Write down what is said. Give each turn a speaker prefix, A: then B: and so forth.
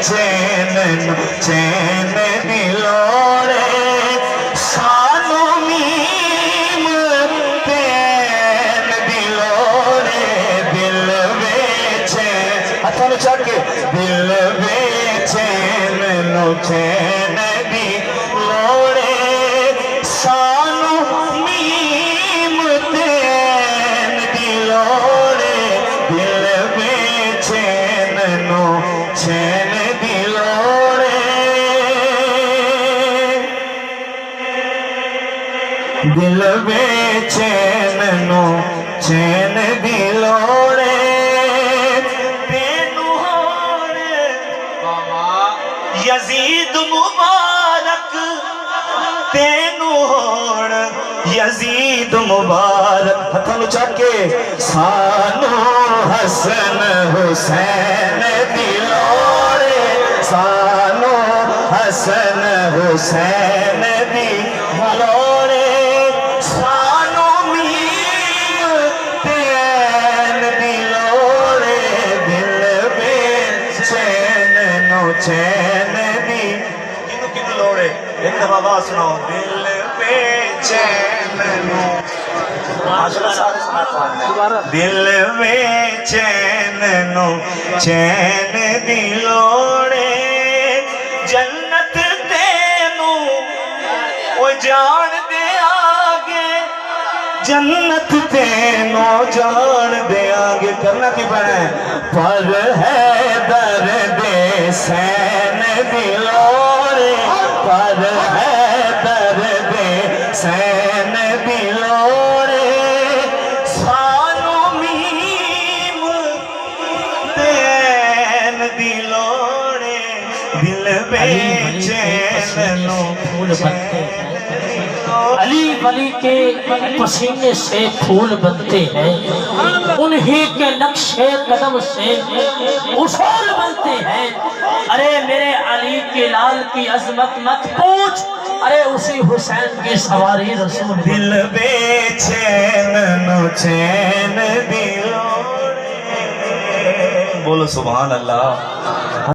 A: चैन चैन दिलोड़े सानू मीम तेन दिलोड़े दिल बेचैन हथों में चढ़ के दिल बेचैन नो चैन दिलोड़े सानू मीम तेन दिलोड़े दिल बेचैन नो चैन दिलोड़े दिल बेचैन नो चैन दिलोड़े तेनू होण यजीद मुबारक तेनू होण यजीद मुबारक हथों में चढ़ के सानू हसन हुसैन दिलोड़े सानू हसन हुसैन दिलोड़े सानू मीम तेन दिलोड़े दिल बेचैन नो चैन दी किनु किनु लोड़े एक दफा आवाज सुनाओ दिल बेचैन नो दिल बेचैन नो चैन दिलोड़े जन्नत तेनू ओ जान दे आगे जन्नत तेनू जान दे आगे करना की पड़ा है पर है दर्द सैन दिलोड़े पर है दर्द सैन दिलोड़े सानू मीम तेन दिलोड़े दिल बेचैन नो
B: फूल बनते हैं अली वली के पसीने से फूल बनते हैं उन्हीं के नक्शे कदम से उसूल बनते हैं। अरे मेरे अली के लाल की अजमत मत पूछ अरे उसी हुसैन की सवारी रसूल
A: दिल बेचैन नो चैन दिलोड़े बोलो सुभान अल्लाह।